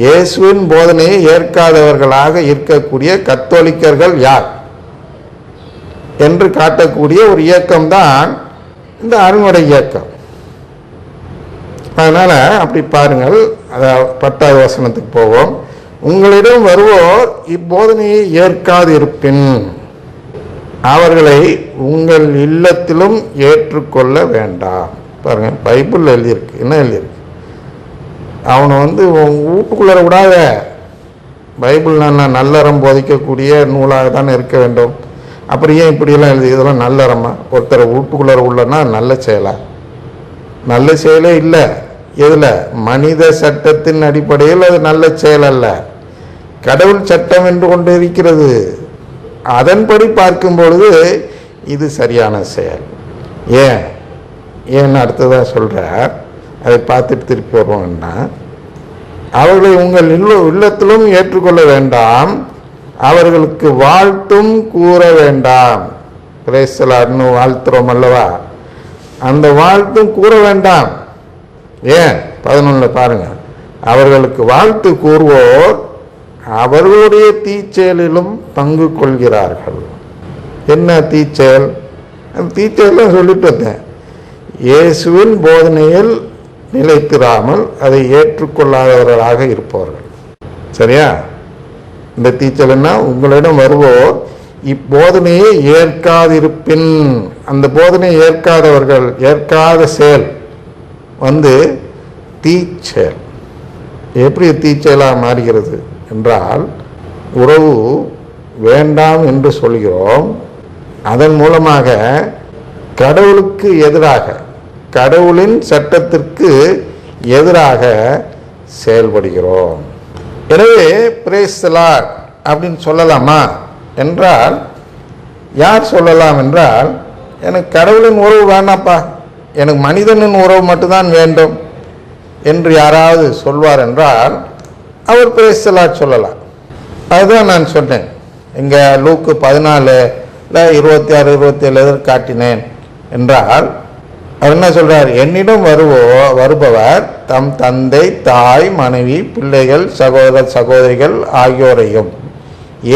இயேசுவின் போதனையை ஏற்காதவர்களாக இருக்கக்கூடிய கத்தோலிக்கர்கள் யார் என்று காட்டக்கூடிய ஒரு இயக்கம்தான் இந்த அருள்முறை இயக்கம். அதனால் அப்படி பாருங்கள். அதாவது 10வது வசனத்துக்கு போவோம். உங்களிடம் வருவோர் இப்போதனையை ஏற்காது இருப்பின் அவர்களை உங்கள் இல்லத்திலும் ஏற்றுக்கொள்ள வேண்டாம். பாருங்க, பைபிள் எழுதியிருக்கு. என்ன எழுதியிருக்கு? அவனை வீட்டுக்குள்ளே விடாத. பைபிள் நல்லறம் போதிக்கக்கூடிய நூலாக தானே இருக்க வேண்டும். அப்புறம் ஏன் இப்படியெல்லாம் எழுதி? இதெல்லாம் நல்லறமா? ஒருத்தரை வீட்டுக்குள்ளே உள்ளனா நல்ல செயலா? நல்ல செயலே இல்லை. எதில்? மனித சட்டத்தின் அடிப்படையில் அது நல்ல செயல் அல்ல. கடவுள் சட்டம் என்று கொண்டு இருக்கிறது. அதன்படி பார்க்கும் பொழுது இது சரியான செயல். ஏன்னு அடுத்ததான் சொல்கிறார். அதை பார்த்துட்டு திருப்பி வருவோம்னா, அவர்களை உங்கள் இல்லத்திலும் ஏற்றுக்கொள்ள வேண்டாம், அவர்களுக்கு வாழ்த்தும் கூற வேண்டாம். பிரேசலார்னு வாழ்த்துறோம் அல்லவா? அந்த வாழ்த்தும் கூற வேண்டாம். ஏன்? 11 பாருங்க. அவர்களுக்கு வாழ்த்து கூறுவோர் அவர்களுடைய தீச்செயலிலும் பங்கு கொள்கிறார்கள். என்ன தீச்செயல்? அந்த தீச்செயலாம் சொல்லிட்டு வந்தேன். இயேசுவின் போதனையில் நிலைத்திராமல் அதை ஏற்றுக்கொள்ளாதவர்களாக இருப்பவர்கள். சரியா? இந்த தீச்செயல்னா, உங்களிடம் வருவோர் இப்போதனையை ஏற்காதிருப்பின், அந்த போதனையை ஏற்காதவர்கள், ஏற்காத செயல் தீச்செயல். எப்படி தீச்செயலாக மாறுகிறது என்றால், உறவு வேண்டாம் என்று சொல்கிறோம். அதன் மூலமாக கடவுளுக்கு எதிராக, கடவுளின் சட்டத்திற்கு எதிராக செயல்படுகிறோம். எனவே பிரேஸ் தி லார்ட் அப்படின்னு சொல்லலாமா என்றால், யார் சொல்லலாம் என்றால், எனக்கு கடவுளின் உறவு வேணாப்பா, எனக்கு மனிதனின் உறவு மட்டும்தான் வேண்டும் என்று யாராவது சொல்வார் என்றால் அவர் பிரேஸ் தி லார்ட் சொல்லலாம். அதுதான் நான் சொன்னேன். இங்கே லூக்கு 14:26-27 காட்டினேன் என்றால், அவர் என்ன சொல்றார்? என்னிடம் வருபவர் தம் தந்தை, தாய், மனைவி, பிள்ளைகள், சகோதர சகோதரிகள் ஆகியோரையும்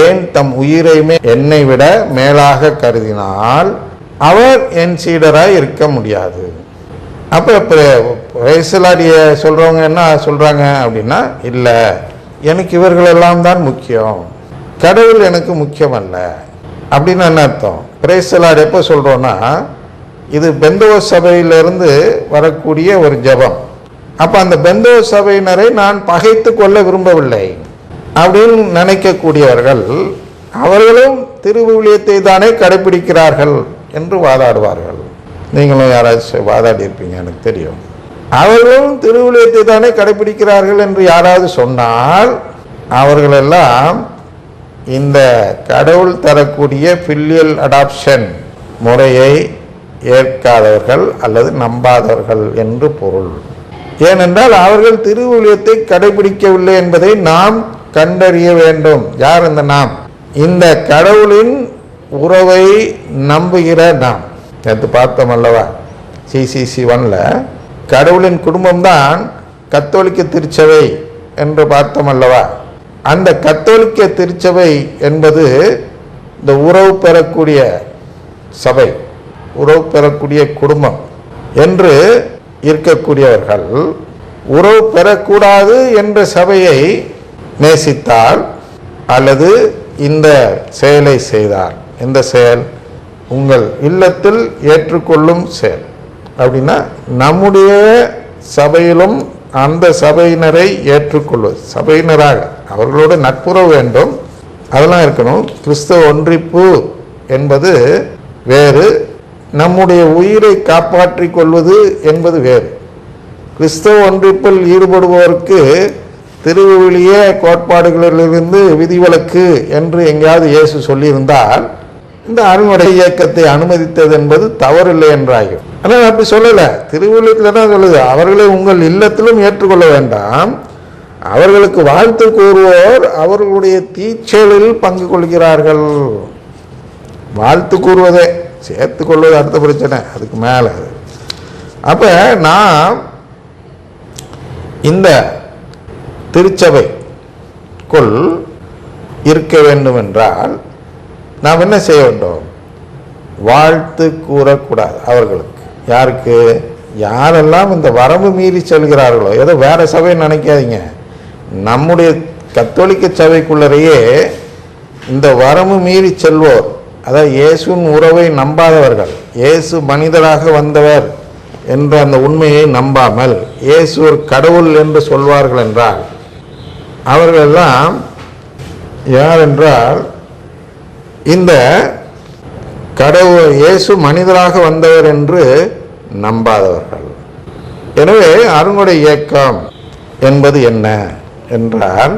ஏன் தம் உயிரையுமே என்னை விட மேலாக கருதினால் அவர் என் சீடராய் இருக்க முடியாது. அப்போ பிரேசலாடிய சொல்றவங்க என்ன சொல்றாங்க அப்படின்னா, இல்லை, எனக்கு இவர்களெல்லாம் தான் முக்கியம், கடவுள் எனக்கு முக்கியம் அல்ல அப்படின்னு என்ன அர்த்தம்? பிரேசலாட் எப்போ சொல்றோம்னா, இது பெந்தோவ சபையிலிருந்து வரக்கூடிய ஒரு ஜெபம். அப்போ அந்த பெந்தோவ சபையினரை நான் பகைத்து கொள்ள விரும்பவில்லை அப்படின்னு நினைக்கக்கூடியவர்கள் அவர்களும் திருவிவிலியத்தை தானே கடைபிடிக்கிறார்கள் என்று வாதாடுவார்கள். நீங்களும் யாராச்சும் வாதாடி இருப்பீங்க, எனக்கு தெரியும். அவர்களும் திருவிவிலியத்தை தானே கடைபிடிக்கிறார்கள் என்று யாராவது சொன்னால் அவர்களெல்லாம் இந்த கடவுள் தரக்கூடிய ஃபிலியல் அடாப்ஷன் முறையை ஏற்காதவர்கள் அல்லது நம்பாதவர்கள் என்று பொருள். ஏனென்றால் அவர்கள் திருவிவிலியத்தை கடைபிடிக்கவில்லை என்பதை நாம் கண்டறிய வேண்டும். யார் இந்த நாம்? இந்த கடவுளின் உறவை நம்புகிற நாம். நேற்று பார்த்தோம் அல்லவா, CCC 1ல் கடவுளின் குடும்பம்தான் கத்தோலிக்க திருச்சபை என்று பார்த்தோம் அல்லவா. அந்த கத்தோலிக்க திருச்சபை என்பது இந்த உறவு பெறக்கூடிய சபை, உறவு பெறக்கூடிய குடும்பம் என்று இருக்கக்கூடியவர்கள் உறவு பெறக்கூடாது என்ற சபையை நேசித்தால் அல்லது இந்த செயலை செய்தார். இந்த செயல் உங்கள் இல்லத்தில் ஏற்றுக்கொள்ளும் செயல் அப்படின்னா, நம்முடைய சபையிலும் அந்த சபையினரை ஏற்றுக்கொள்வது, சபையினராக அவர்களோடு நட்புறவு வேண்டும், அதெல்லாம் இருக்கணும். கிறிஸ்தவ ஒன்றிப்பு என்பது வேறு, நம்முடைய உயிரை காப்பாற்றிக் கொள்வது என்பது வேறு. கிறிஸ்தவ ஒன்றிப்பில் ஈடுபடுபவருக்கு திருவிவிலிய கோட்பாடுகளிலிருந்து விதிவிலக்கு என்று எங்கேயாவது இயேசு சொல்லியிருந்தால் இந்த அருள்முறை இயக்கத்தை அனுமதித்தது என்பது தவறில்லை என்றாகும். ஆனால் அப்படி சொல்லலை. திருவிவிலியத்தில் தான் சொல்லுது, அவர்களை உங்கள் இல்லத்திலும் ஏற்றுக்கொள்ள வேண்டாம், அவர்களுக்கு வாழ்த்து கூறுவோர் அவர்களுடைய தீச்செயலில் பங்கு கொள்கிறார்கள். வாழ்த்து கூறுவதே, சேர்த்து கொள்வது அடுத்த பிரச்சனை, அதுக்கு மேலே. அப்போ நாம் இந்த திருச்சபைக்குள் இருக்க வேண்டும் என்றால் நாம் என்ன செய்ய வேண்டும்? வாழ்த்து கூறக்கூடாது அவர்களுக்கு. யாருக்கு? யாரெல்லாம் இந்த வரம்பு மீறி செல்கிறார்களோ, ஏதோ வேற சபை நினைக்காதீங்க, நம்முடைய கத்தோலிக்க சபைக்குள்ளரையே இந்த வரம்பு மீறி செல்வோர், அதாவது இயேசுவின் உறவை நம்பாதவர்கள், இயேசு மனிதராக வந்தவர் என்ற அந்த உண்மையை நம்பாமல் இயேசு ஒரு கடவுள் என்று சொல்வார்கள் என்றால், அவர்களெல்லாம் யார் என்றால் இந்த கடவுள் இயேசு மனிதராக வந்தவர் என்று நம்பாதவர்கள். எனவே அருங்குடை இயக்கம் என்பது என்ன என்றால்,